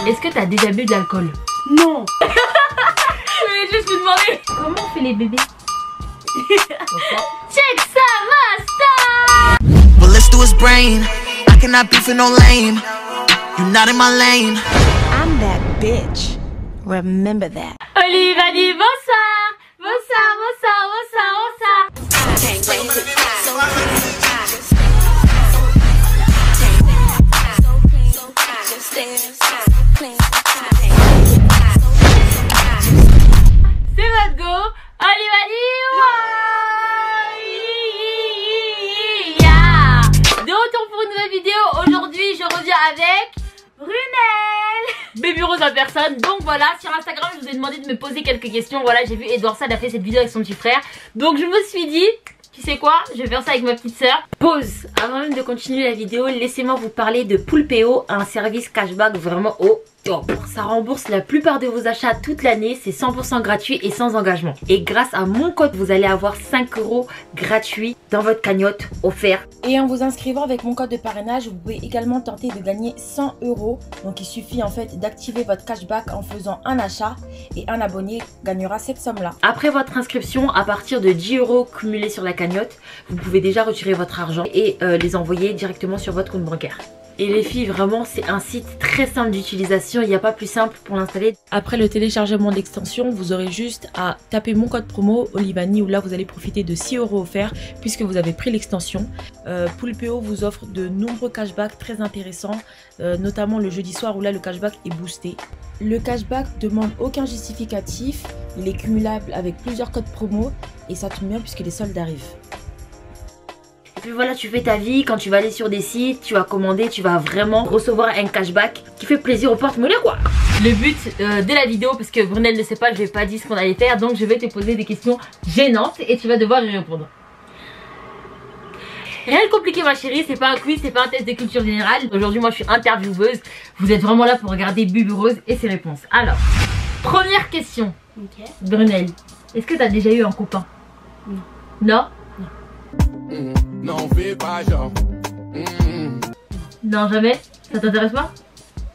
Est-ce que t'as déjà bu de l'alcool? Non. Je voulais juste lui demander comment on fait les bébés. Check ça, master. But let's do his brain. I cannot be for no lame. You're not in my lane. I'm that bitch. Remember that. Oliva dit bonsoir. Bonsoir, bonsoir, bonsoir, bonsoir. C'est votre go. Oliva dit ouais. Yeah. De retour pour une nouvelle vidéo. Aujourd'hui, je reviens avec Brunel. Baby Rose en personne. Donc voilà, sur Instagram, je vous ai demandé de me poser quelques questions. Voilà, j'ai vu Edouard Sade a fait cette vidéo avec son petit frère. Donc je me suis dit, tu sais quoi, je vais faire ça avec ma petite soeur. Pause. Avant même de continuer la vidéo, laissez-moi vous parler de Poulpeo, un service cashback vraiment au top. Ça rembourse la plupart de vos achats toute l'année, c'est 100% gratuit et sans engagement. Et grâce à mon code, vous allez avoir 5 € gratuits dans votre cagnotte offert. Et en vous inscrivant avec mon code de parrainage, vous pouvez également tenter de gagner 100 €. Donc il suffit en fait d'activer votre cashback en faisant un achat et un abonné gagnera cette somme-là. Après votre inscription, à partir de 10 € cumulés sur la cagnotte, vous pouvez déjà retirer votre argent et les envoyer directement sur votre compte bancaire. Et les filles, vraiment, c'est un site très simple d'utilisation. Il n'y a pas plus simple pour l'installer. Après le téléchargement de l'extension, vous aurez juste à taper mon code promo Olivani où là vous allez profiter de 6 € offerts puisque vous avez pris l'extension. Poulpeo vous offre de nombreux cashbacks très intéressants, notamment le jeudi soir où là le cashback est boosté. Le cashback ne demande aucun justificatif, il est cumulable avec plusieurs codes promo et ça tombe bien puisque les soldes arrivent. Et puis voilà, tu fais ta vie, quand tu vas aller sur des sites, tu vas commander, tu vas vraiment recevoir un cashback qui fait plaisir au porte-monnaie quoi. Le but de la vidéo, parce que Brunel ne sait pas, je vais pas dire ce qu'on allait faire, donc je vais te poser des questions gênantes et tu vas devoir y répondre. Rien de compliqué ma chérie, c'est pas un quiz, c'est pas un test de culture générale. Aujourd'hui moi je suis intervieweuse, vous êtes vraiment là pour regarder Baby Rose et ses réponses. Alors, première question. Ok. Brunel, est-ce que t'as déjà eu un copain? Non. Non? Non, fais pas genre. Non, jamais? Ça t'intéresse pas?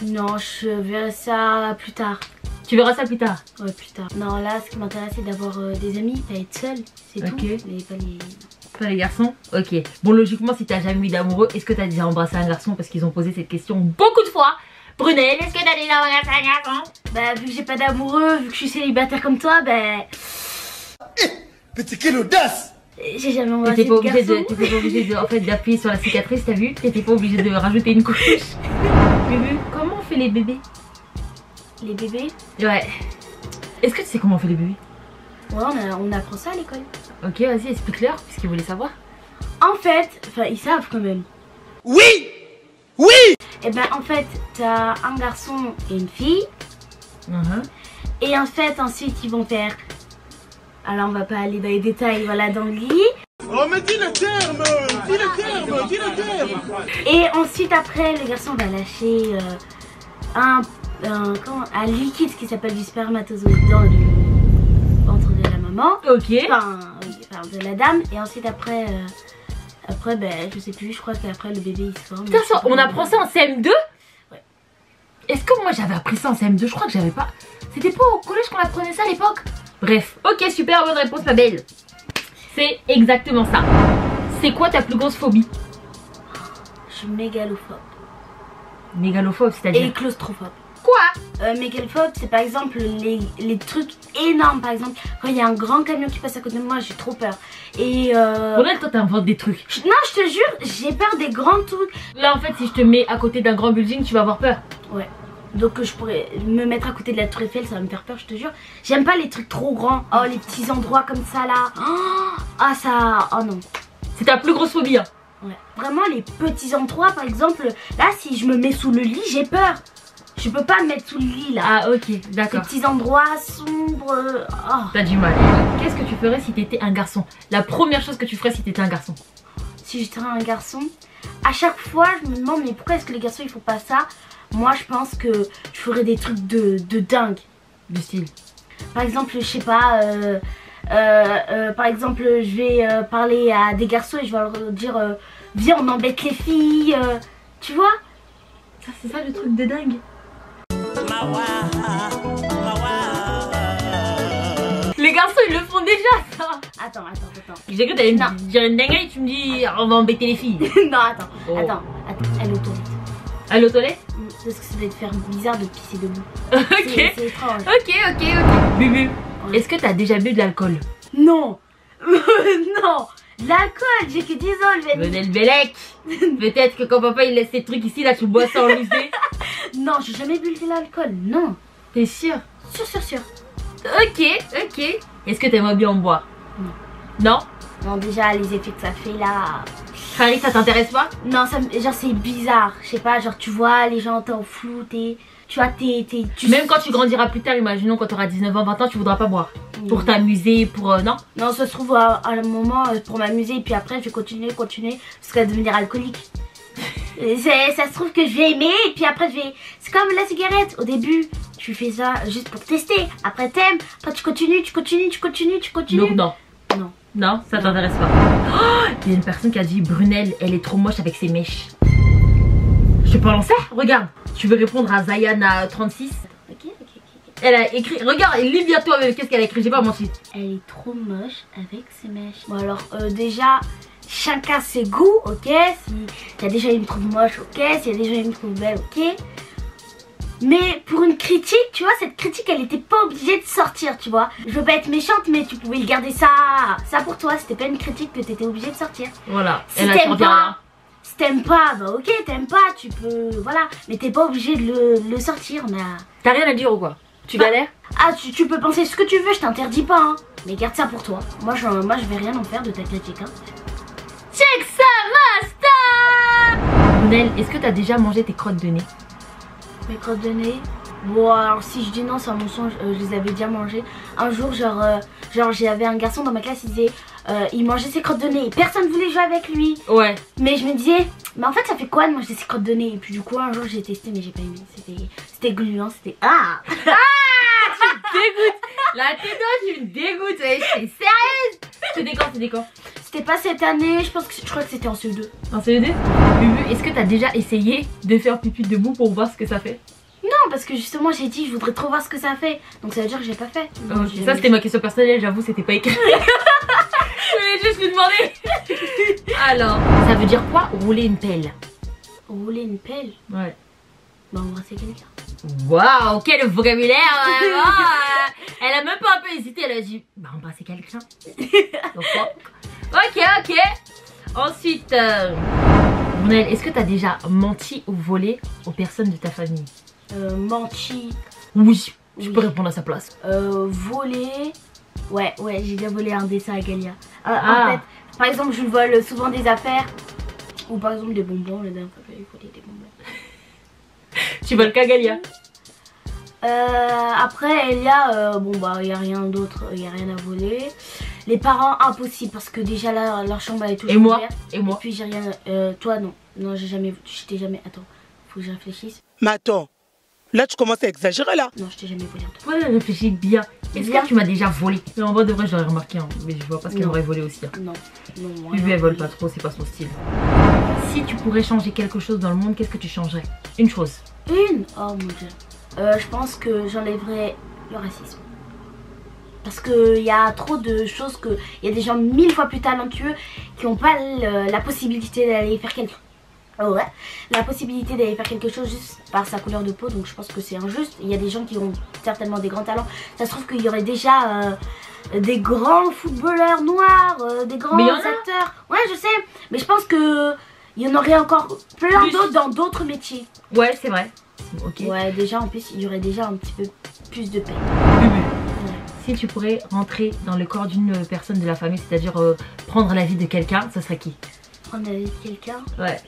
Non, je verrai ça plus tard. Tu verras ça plus tard. Ouais, plus tard. Non, là, ce qui m'intéresse, c'est d'avoir des amis, pas être seule, c'est Ok. tout. Mais pas les... Pas les garçons? Ok. Bon, logiquement, si t'as jamais eu d'amoureux, est-ce que t'as déjà embrassé un garçon? Parce qu'ils ont posé cette question beaucoup de fois. Brunel, est-ce que t'as déjà embrassé un garçon? Bah, vu que j'ai pas d'amoureux, vu que je suis célibataire comme toi, bah... Petit quelle audace! J'ai jamais embrassé T'étais pas de obligé garçon. t'étais pas obligé en fait, d'appuyer sur la cicatrice, t'as vu? T'étais pas obligé de rajouter une couche. Bubu, comment on fait les bébés? Les bébés? Ouais. Est-ce que tu sais comment on fait les bébés? Ouais, on apprend ça à l'école. Ok, vas-y, explique-leur, puisqu'ils voulaient savoir. En fait, enfin, ils savent quand même. Oui! Oui! Et ben, en fait, t'as un garçon et une fille. Et en fait, ensuite, ils vont faire... Alors, on va pas aller dans les détails, voilà, dans le lit. Oh, mais dis le terme! Dis le terme! Dis le terme! Et ensuite, après, le garçon va lâcher un liquide qui s'appelle du spermatozoïde dans le ventre de la maman. Ok. Enfin, de la dame. Et ensuite, après, ben, je sais plus, je crois qu'après, le bébé, il se forme. Putain, ça, on apprend ça en CM2? Ouais. Est-ce que moi j'avais appris ça en CM2? Je crois que j'avais pas. C'était pas au collège qu'on apprenait ça à l'époque? Bref, ok, super, bonne réponse ma belle. C'est exactement ça. C'est quoi ta plus grosse phobie? Je suis mégalophobe. Mégalophobe, Et c'est-à-dire claustrophobe. quoi? Mégalophobe, c'est par exemple les trucs énormes. Par exemple, quand il y a un grand camion qui passe à côté de moi, j'ai trop peur. Et Brunel, toi t'inventes des trucs. non, je te jure, j'ai peur des grands trucs. Là en fait, si je te mets à côté d'un grand building, tu vas avoir peur. Ouais. Donc je pourrais me mettre à côté de la tour Eiffel, ça va me faire peur, je te jure. J'aime pas les trucs trop grands. Oh, les petits endroits comme ça là. Oh, ah ça, oh non. C'est ta plus grosse phobie, hein? Ouais. Vraiment les petits endroits, par exemple, là si je me mets sous le lit, j'ai peur. Je peux pas me mettre sous le lit là. Ah ok, Ces d'accord. petits endroits sombres. Oh. T'as du mal. Qu'est-ce que tu ferais si t'étais un garçon? La première chose que tu ferais si t'étais un garçon? Si j'étais un garçon, à chaque fois je me demande mais pourquoi est-ce que les garçons ils font pas ça? Moi je pense que je ferais des trucs de dingue. Du style? Par exemple, je sais pas, par exemple, je vais parler à des garçons et je vais leur dire viens on embête les filles, tu vois? Ça c'est ça le truc de dingue. Les garçons ils le font déjà ça. Attends. J'ai cru que t'allais me dire une dinguerie, tu me dis on va embêter les filles. Non, attends. Oh. Attends. Elle est aux toilettes. Allez aux toilettes. Parce que ça doit te faire bizarre de pisser debout. Ok. C'est étrange. Ok. Bubu, est-ce que t'as déjà bu de l'alcool? Non. Non. L'alcool, j'ai que 10 ans, je vais... Venez le Bélec. Peut-être que quand papa il laisse ces trucs ici, là tu bois sans rusé. Non, j'ai jamais bu de l'alcool, non. T'es sûr? Sûr. Ok. Est-ce que t'aimerais bien en boire? Non. Non, déjà, les effets que ça fait là... Harry, ça t'intéresse pas? Non, genre c'est bizarre. Je sais pas, genre tu vois, les gens t'es en flou, tu vois, Même quand tu grandiras plus tard, imaginons quand tu auras 19 ans, 20 ans, tu voudras pas boire. Pour t'amuser, pour... non? Non, ça se trouve à un moment pour m'amuser et puis après je vais continuer jusqu'à devenir alcoolique. Ça se trouve que je vais aimer et puis après je vais... C'est comme la cigarette, au début tu fais ça juste pour tester, après t'aimes, après tu continues. Donc non. Non. Non, ça t'intéresse pas. Oh, il y a une personne qui a dit Brunel, elle est trop moche avec ses mèches. Je peux lancer? Regarde, tu veux répondre à Zayana 36? Ok. Elle a écrit, regarde, lis bien toi qu'est-ce qu'elle a écrit, j'ai pas menti. Elle est trop moche avec ses mèches. Bon alors déjà, chacun ses goûts, ok. Si y a des gens qui me trouvent moche, ok. S'il y a des gens qui me trouvent belle, ok. Mais pour une critique, tu vois, cette critique elle était pas obligée de sortir, tu vois. Je veux pas être méchante, mais tu pouvais le garder ça pour toi. C'était pas une critique que t'étais obligée de sortir. Voilà. Si t'aimes pas, bah ok, t'aimes pas, tu peux, voilà. Mais t'es pas obligé de le sortir, mais... T'as rien à dire ou quoi? Tu galères? Ah, tu peux penser ce que tu veux, je t'interdis pas, hein. Mais garde ça pour toi. Moi je vais rien en faire de ta critique, hein. Check ça, master! Brunel, est-ce que t'as déjà mangé tes crottes de nez? Mes crottes de nez? Bon, alors si je dis non, c'est un mensonge, je les avais déjà mangées. Un jour, genre j'avais un garçon dans ma classe, il mangeait ses crottes de nez et personne voulait jouer avec lui. Ouais. Mais je me disais, mais en fait, ça fait quoi de manger ses crottes de nez? Et puis du coup, un jour, j'ai testé, mais j'ai pas aimé. C'était gluant, c'était... Ah tu me dégoûtes. La tête, tu me dégoûtes. C'est sérieuse. C'était quand? C'était pas cette année, je crois que c'était en CE2. En CE2? Bubu, est-ce que t'as déjà essayé de faire pipi debout pour voir ce que ça fait? Non, parce que justement j'ai dit je voudrais trop voir ce que ça fait. Donc ça veut dire que j'ai pas fait. Donc, ça c'était ma question personnelle, j'avoue c'était pas écrit. Je voulais juste lui demander. Alors, ça veut dire quoi rouler une pelle? Rouler une pelle? Ouais. Bah embrasser quelqu'un. Waouh, quel vocabulaire vraiment. Elle a même pas un peu hésité, elle a dit bah embrasser quelqu'un. Ok. Ensuite, Brunel, est-ce que t'as déjà menti ou volé aux personnes de ta famille? Menti. Oui, je peux répondre à sa place. Voler. Ouais, j'ai déjà volé un dessin à Galia. En fait, par exemple, je vole souvent des affaires. Ou par exemple des bonbons. La dernière fois, j'avais volé des bonbons. Tu voles qu'à Galia? Après, Elia, bon bah, il n'y a rien d'autre, il n'y a rien à voler. Les parents, impossible, parce que déjà là, leur chambre elle est toujours ouverte. Et moi? Et puis j'ai rien. Toi, non. Non, je t'ai jamais. Attends, faut que je réfléchisse. Mais attends, là tu commences à exagérer là. Non, je t'ai jamais volé. Ouais, réfléchis bien. Est-ce que tu m'as déjà volé? Mais en vrai de vrai, j'aurais remarqué, hein. Mais je vois pas ce qu'elle aurait volé aussi. Hein. Non. Lui, elle vole pas trop, c'est pas son style. Si tu pourrais changer quelque chose dans le monde, qu'est-ce que tu changerais? Une chose. Une? Oh mon dieu. Je pense que j'enlèverais le racisme. Parce qu'il y a trop de choses que... Il y a des gens 1000 fois plus talentueux qui n'ont pas la possibilité d'aller faire quelque chose. Ouais, la possibilité d'aller faire quelque chose juste par sa couleur de peau, donc je pense que c'est injuste. Il y a des gens qui ont certainement des grands talents. Ça se trouve qu'il y aurait déjà des grands footballeurs noirs, des grands acteurs. Ouais, je sais, mais je pense que il y en aurait encore plein d'autres dans d'autres métiers. Ouais, c'est vrai. Ok. Ouais, déjà en plus, il y aurait déjà un petit peu plus de paix. Si tu pourrais rentrer dans le corps d'une personne de la famille, c'est-à-dire prendre la vie de quelqu'un, ça serait qui? Prendre la vie de quelqu'un? Ouais.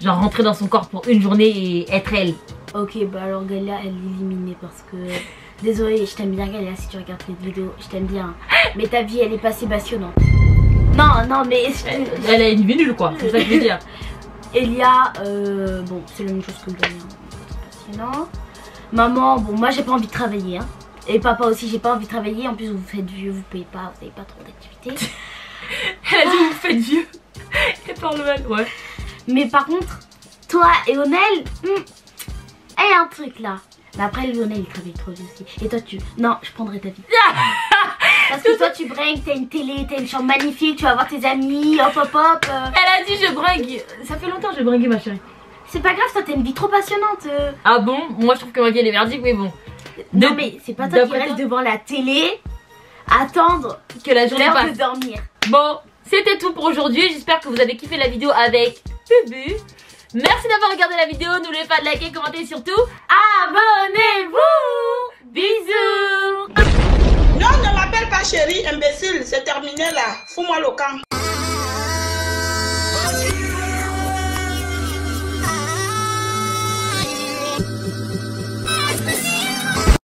Genre rentrer dans son corps pour une journée et être elle. Ok, bah alors Galia, elle est éliminée parce que... Désolée, je t'aime bien Galia si tu regardes cette vidéo, je t'aime bien. Mais ta vie, elle est pas si passionnante. Non, mais... Elle a une vie nulle quoi, c'est ça que je veux dire. Elia, bon, c'est la même chose que Galia, passionnant. Maman, bon, moi j'ai pas envie de travailler, hein. Et papa aussi, j'ai pas envie de travailler. En plus, vous faites vieux, vous payez pas, vous avez pas trop d'activités. Elle a dit vous faites vieux. Elle parle mal, ouais. Mais par contre, toi et Onel, il y a un truc là. Mais après Lionel il travaille trop vite aussi. Et toi tu... Non, je prendrais ta vie. Parce que toi tu bringues, t'as une télé, t'as une chambre magnifique, tu vas voir tes amis, hop hop hop. Elle a dit je bringue. Ça fait longtemps que je bringue ma chérie. C'est pas grave, toi t'as une vie trop passionnante. Ah bon? Moi je trouve que ma vie elle est merdique, mais bon. Non mais c'est pas toi qui reste devant la télé, attendre que la journée passe. De dormir. Bon, c'était tout pour aujourd'hui. J'espère que vous avez kiffé la vidéo avec Bubu. Merci d'avoir regardé la vidéo. N'oubliez pas de liker, commenter et surtout abonnez-vous. Bisous. Non, ne m'appelle pas chérie, imbécile. C'est terminé là. Fous-moi le camp.